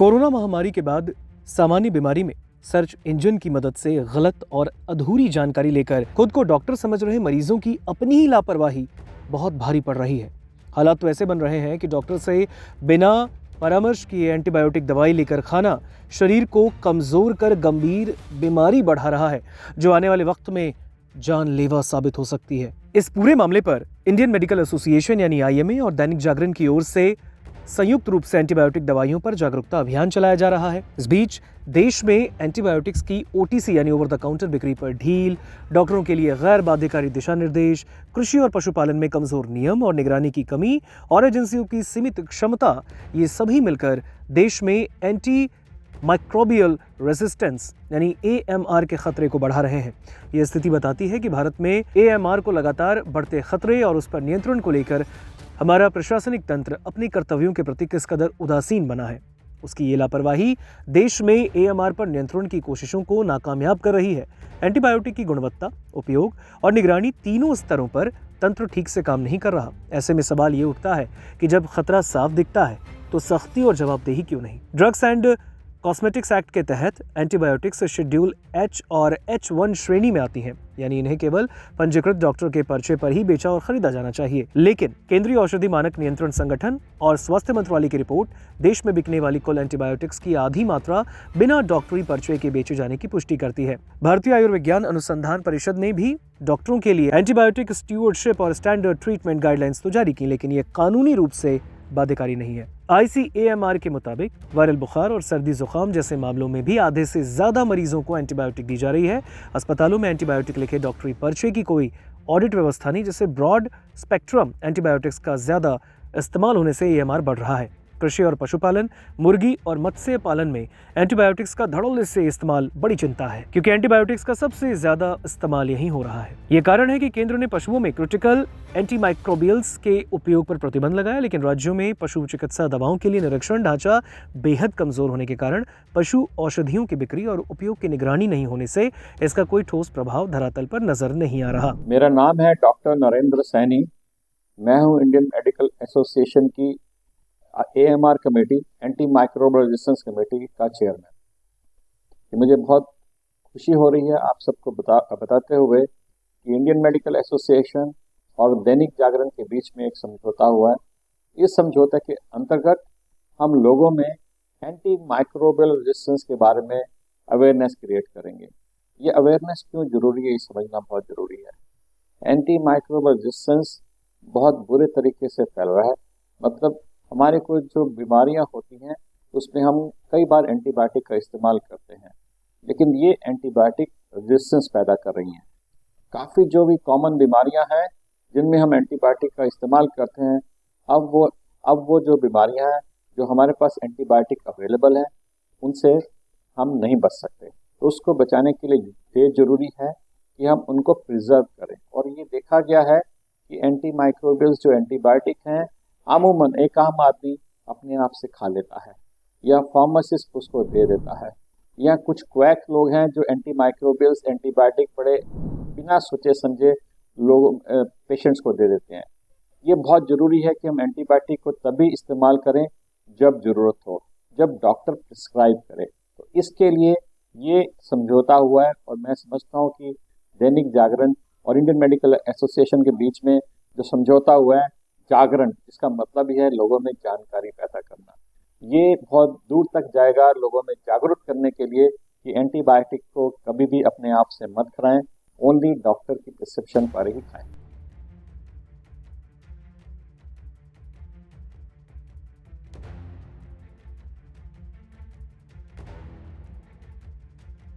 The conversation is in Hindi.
कोरोना महामारी के बाद सामान्य बीमारी में सर्च इंजन की मदद से गलत और अधूरी जानकारी लेकर खुद को डॉक्टर समझ रहे मरीजों की अपनी ही लापरवाही बहुत भारी पड़ रही है। हालात तो ऐसे बन रहे हैं कि डॉक्टर से बिना परामर्श किए एंटीबायोटिक दवाई लेकर खाना शरीर को कमजोर कर गंभीर बीमारी बढ़ा रहा है, जो आने वाले वक्त में जानलेवा साबित हो सकती है। इस पूरे मामले पर इंडियन मेडिकल एसोसिएशन यानी आईएमए और दैनिक जागरण की ओर से संयुक्त रूप से एंटीबायोटिक दवाइयों पर जागरूकता अभियान चलाया जा रहा है। इस बीच देश में एंटीबायोटिक्स की ओटीसी यानी ओवर द काउंटर बिक्री पर ढील, डॉक्टरों के लिए गैर बाध्यकारी दिशा निर्देश, कृषि और पशुपालन में कमजोर नियम और निगरानी की कमी और एजेंसियों की सीमित क्षमता, ये सभी मिलकर देश में एंटी माइक्रोबियल रेजिस्टेंस यानी एएमआर के खतरे को बढ़ा रहे हैं। यह स्थिति बताती है कि भारत में एएमआर को लगातार बढ़ते खतरे और उस पर नियंत्रण को लेकर हमारा प्रशासनिक तंत्र अपने कर्तव्यों के प्रति किस कदर उदासीन बना है। उसकी ये लापरवाही देश में एएमआर पर नियंत्रण की कोशिशों को नाकामयाब कर रही है। एंटीबायोटिक की गुणवत्ता, उपयोग और निगरानी तीनों स्तरों पर तंत्र ठीक से काम नहीं कर रहा। ऐसे में सवाल ये उठता है कि जब खतरा साफ दिखता है तो सख्ती और जवाबदेही क्यों नहीं। ड्रग्स एंड कॉस्मेटिक्स एक्ट के तहत एंटीबायोटिक्स शेड्यूल H और H1 श्रेणी में आती हैं, यानी इन्हें केवल पंजीकृत डॉक्टर के पर्चे पर ही बेचा और खरीदा जाना चाहिए। लेकिन केंद्रीय औषधि मानक नियंत्रण संगठन और स्वास्थ्य मंत्रालय की रिपोर्ट देश में बिकने वाली कुल एंटीबायोटिक्स की आधी मात्रा बिना डॉक्टरी पर्चे के बेचे जाने की पुष्टि करती है। भारतीय आयुर्विज्ञान अनुसंधान परिषद ने भी डॉक्टरों के लिए एंटीबायोटिक स्टीवर्डशिप और स्टैंडर्ड ट्रीटमेंट गाइडलाइंस तो जारी की, लेकिन ये कानूनी रूप से बाध्यकारी नहीं है। ICAMR के मुताबिक वायरल बुखार और सर्दी जुकाम जैसे मामलों में भी आधे से ज्यादा मरीजों को एंटीबायोटिक दी जा रही है। अस्पतालों में एंटीबायोटिक लिखे डॉक्टरी पर्चे की कोई ऑडिट व्यवस्था नहीं, जिससे ब्रॉड स्पेक्ट्रम एंटीबायोटिक्स का ज्यादा इस्तेमाल होने से AMR बढ़ रहा है। कृषि और पशुपालन, मुर्गी और मत्स्य पालन में एंटीबायोटिक्स का धड़ल्ले से इस्तेमाल बड़ी चिंता है, क्योंकि एंटीबायोटिक्स का सबसे ज्यादा इस्तेमाल यहीं हो रहा है। ये कारण है कि केंद्र ने पशुओं में क्रिटिकल एंटीमाइक्रोबियल्स के उपयोग पर प्रतिबंध लगाया, लेकिन राज्यों में पशु चिकित्सा दवाओं के लिए निरीक्षण ढांचा बेहद कमजोर होने के कारण पशु औषधियों की बिक्री और उपयोग की निगरानी नहीं होने से इसका कोई ठोस प्रभाव धरातल पर नजर नहीं आ रहा। मेरा नाम है डॉक्टर नरेंद्र सैनी। मैं हूँ इंडियन मेडिकल एसोसिएशन की AMR committee, anti microbial resistance committee का चेयरमैन। मुझे बहुत खुशी हो रही है आप सबको बताते हुए कि इंडियन मेडिकल एसोसिएशन और दैनिक जागरण के बीच में एक समझौता हुआ है। इस समझौते के अंतर्गत हम लोगों में एंटी माइक्रोबियल रेजिस्टेंस के बारे में अवेयरनेस क्रिएट करेंगे। ये अवेयरनेस क्यों जरूरी है, ये समझना बहुत ज़रूरी है। एंटी माइक्रोबियल रेजिस्टेंस बहुत बुरे तरीके से फैल रहा है। मतलब हमारे को जो बीमारियां होती हैं उसमें हम कई बार एंटीबायोटिक का इस्तेमाल करते हैं, लेकिन ये एंटीबायोटिक रेजिस्टेंस पैदा कर रही हैं। काफ़ी जो भी कॉमन बीमारियां हैं जिनमें हम एंटीबायोटिक का इस्तेमाल करते हैं, अब वो जो बीमारियां हैं जो हमारे पास एंटीबायोटिक अवेलेबल है उनसे हम नहीं बच सकते। तो उसको बचाने के लिए ये ज़रूरी है कि हम उनको प्रिजर्व करें। और ये देखा गया है कि एंटी माइक्रोबियल्स जो एंटीबायोटिक हैं अमूमन एक आम आदमी अपने आप से खा लेता है या फार्मासिस्ट उसको दे देता है, या कुछ क्वैक लोग हैं जो एंटी माइक्रोबियल्स एंटीबायोटिक बड़े बिना सोचे समझे लोग पेशेंट्स को दे देते हैं। ये बहुत ज़रूरी है कि हम एंटीबायोटिक को तभी इस्तेमाल करें जब ज़रूरत हो, जब डॉक्टर प्रिस्क्राइब करे। तो इसके लिए ये समझौता हुआ है और मैं समझता हूँ कि दैनिक जागरण और इंडियन मेडिकल एसोसिएशन के बीच में जो समझौता हुआ है, जागरण इसका मतलब ही है लोगों में जानकारी पैदा करना। ये बहुत दूर तक जाएगा लोगों में जागरूक करने के लिए कि एंटीबायोटिक को कभी भी अपने आप से मत खाएं, ओनली डॉक्टर की प्रिस्क्रिप्शन पर ही खाएं।